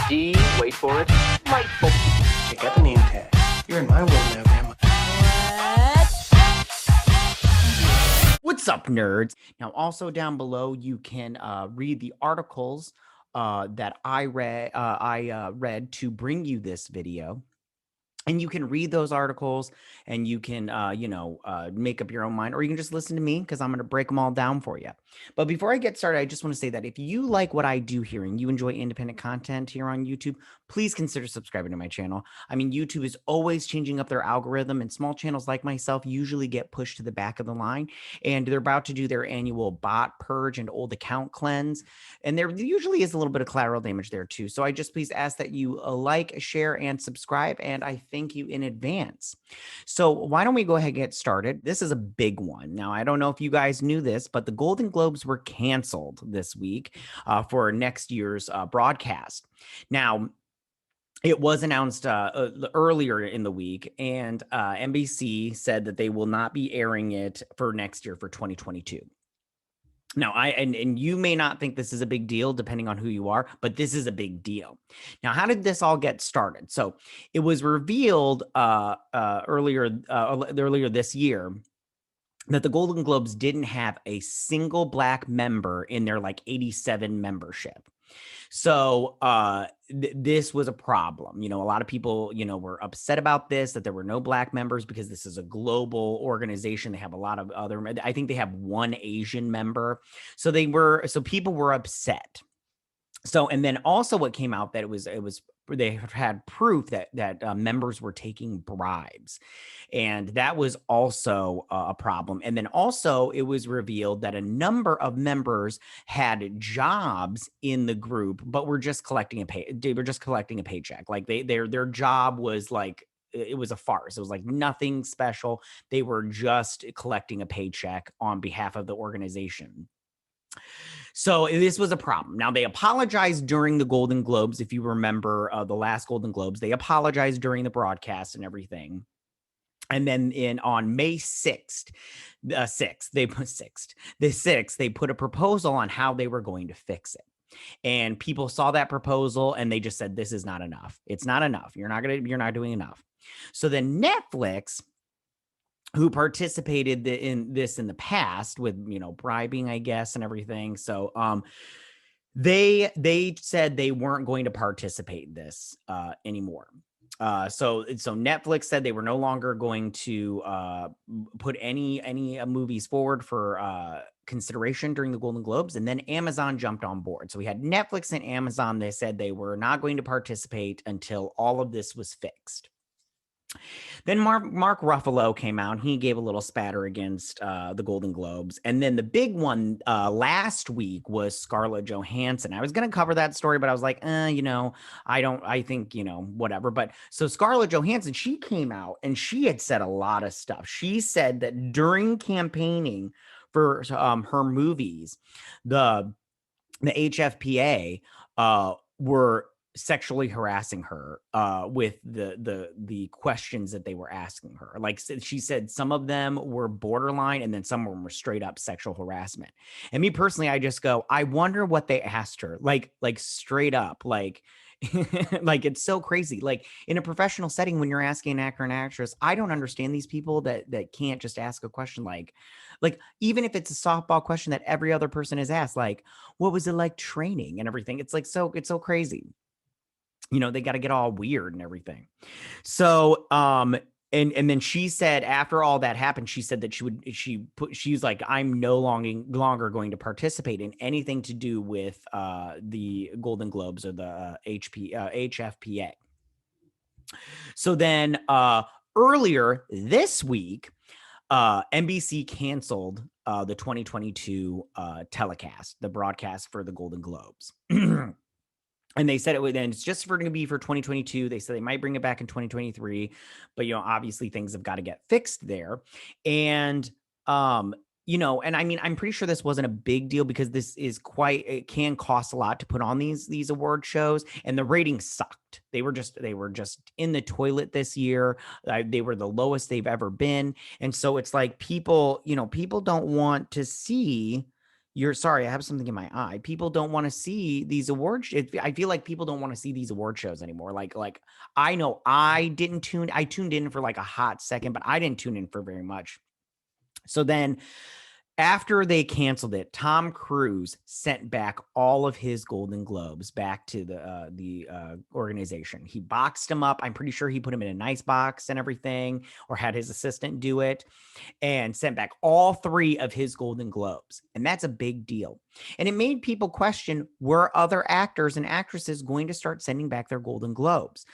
D, wait for it, light bulb. Check out the name tag. You're in my world now, Grandma. What's up, nerds? Now, also down below, you can read the articles that I read to bring you this video. And you can read those articles and you can, make up your own mind, or you can just listen to me because I'm going to break them all down for you. But before I get started, I just want to say that if you like what I do here and you enjoy independent content here on YouTube, please consider subscribing to my channel. I mean, YouTube is always changing up their algorithm, and small channels like myself usually get pushed to the back of the line, and they're about to do their annual bot purge and old account cleanse. And there usually is a little bit of collateral damage there too. So I just please ask that you like, share, and subscribe. And I thank you in advance. So why don't we go ahead and get started? This is a big one. Now, I don't know if you guys knew this, but the Golden Globes were canceled this week for next year's broadcast. Now, it was announced earlier in the week, and NBC said that they will not be airing it for next year, for 2022. Now, and you may not think this is a big deal depending on who you are, but this is a big deal. Now, how did this all get started? So it was revealed earlier this year that the Golden Globes didn't have a single Black member in their 87 membership. So this was a problem. A lot of people, were upset about this, that there were no Black members, because this is a global organization. They have a lot of I think they have one Asian member. So people were upset. So, and then also what came out, that they had proof that members were taking bribes, and that was also a problem. And then also it was revealed that a number of members had jobs in the group, but were just collecting a paycheck. Like their job was it was a farce. It was nothing special. They were just collecting a paycheck on behalf of the organization. So this was a problem. Now, they apologized during the Golden Globes. If you remember the last Golden Globes, they apologized during the broadcast and everything. And then on May 6th, they put a proposal on how they were going to fix it. And people saw that proposal and they just said, this is not enough. It's not enough. You're not doing enough. So then Netflix, who participated in this in the past with, bribing, I guess, and everything. So they said they weren't going to participate in this anymore. So Netflix said they were no longer going to put any movies forward for consideration during the Golden Globes. And then Amazon jumped on board. So we had Netflix and Amazon. They said they were not going to participate until all of this was fixed. Then Mark Ruffalo came out. He gave a little spatter against the Golden Globes. And then the big one last week was Scarlett Johansson. I was going to cover that story, but I was like, I think, whatever. But so Scarlett Johansson, she came out and she had said a lot of stuff. She said that during campaigning for her movies, the HFPA were sexually harassing her with the questions that they were asking her. Like she said, some of them were borderline, and then some of them were straight up sexual harassment. And me personally, I just go, I wonder what they asked her. Like straight up, like it's so crazy. Like in a professional setting, when you're asking an actor and actress, I don't understand these people that can't just ask a question like even if it's a softball question that every other person has asked, like, what was it like training and everything? It's so crazy. They got to get all weird and everything. So, and then she said, after all that happened, she said that she's like, I'm no longer going to participate in anything to do with the Golden Globes or the HFPA. So then earlier this week, NBC canceled the 2022 telecast, the broadcast for the Golden Globes. And they said it's just going to be for 2022. They said they might bring it back in 2023, but obviously things have got to get fixed there. And and I mean, I'm pretty sure this wasn't a big deal, because it can cost a lot to put on these award shows, and the ratings sucked. They were just in the toilet this year. They were the lowest they've ever been. And so it's like people don't want to see You're sorry, I have something in my eye. People don't want to see these award I feel like people don't want to see these award shows anymore. Like I know I tuned in for like a hot second, but I didn't tune in for very much. So then after they canceled it, Tom Cruise sent back all of his Golden Globes back to the organization. He boxed them up. I'm pretty sure he put them in a nice box and everything, or had his assistant do it, and sent back all 3 of his Golden Globes. And that's a big deal. And it made people question, were other actors and actresses going to start sending back their Golden Globes?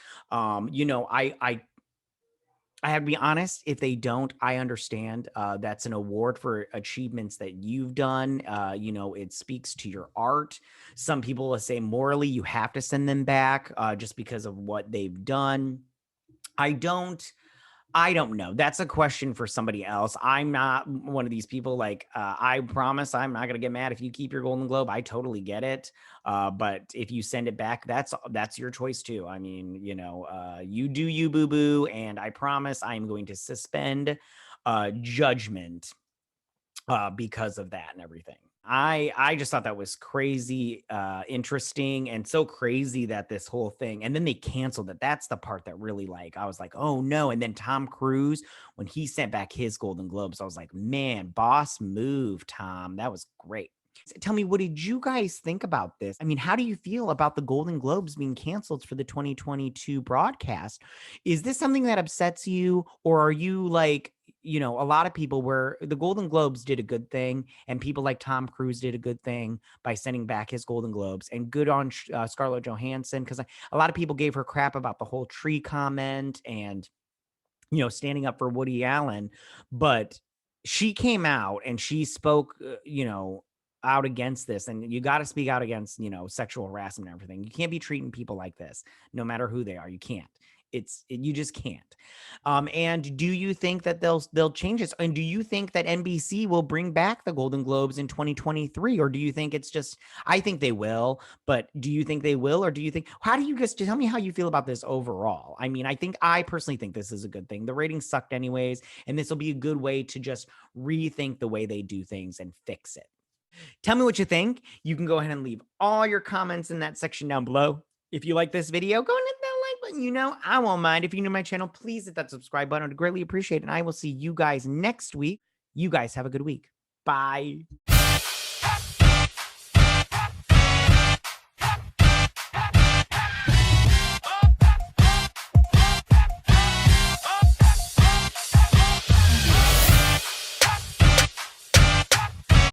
I have to be honest, if they don't, I understand. That's an award for achievements that you've done. It speaks to your art. Some people will say morally you have to send them back just because of what they've done. I don't know. That's a question for somebody else. I'm not one of these people. Like, I promise I'm not going to get mad if you keep your Golden Globe. I totally get it. But if you send it back, that's your choice too. I mean, you do you, boo boo. And I promise I'm going to suspend judgment because of that and everything. I just thought that was crazy, interesting, and so crazy that this whole thing, and then they canceled it. That's the part that really, like, I was like, oh no. And then Tom Cruise, when he sent back his Golden Globes, I was like, man, boss move, Tom. That was great. Tell me, what did you guys think about this? I mean, how do you feel about the Golden Globes being canceled for the 2022 broadcast? Is this something that upsets you, or are you like, a lot of people where the Golden Globes did a good thing, and people like Tom Cruise did a good thing by sending back his Golden Globes, and good on Scarlett Johansson, because a lot of people gave her crap about the whole tree comment and, standing up for Woody Allen, but she came out and she spoke, out against this. And you got to speak out against, sexual harassment and everything. You can't be treating people like this, no matter who they are. You can't. You just can't. And do you think that they'll change this? And do you think that NBC will bring back the Golden Globes in 2023, or do you think it's just? I think they will, but do you think they will, or do you think? How do you guys tell me how you feel about this overall? I mean, I personally think this is a good thing. The ratings sucked anyways, and this will be a good way to just rethink the way they do things and fix it. Tell me what you think. You can go ahead and leave all your comments in that section down below. If you like this video, go and hit that like button. I won't mind. If you're new to my channel, please hit that subscribe button. I'd greatly appreciate it. And I will see you guys next week. You guys have a good week. Bye.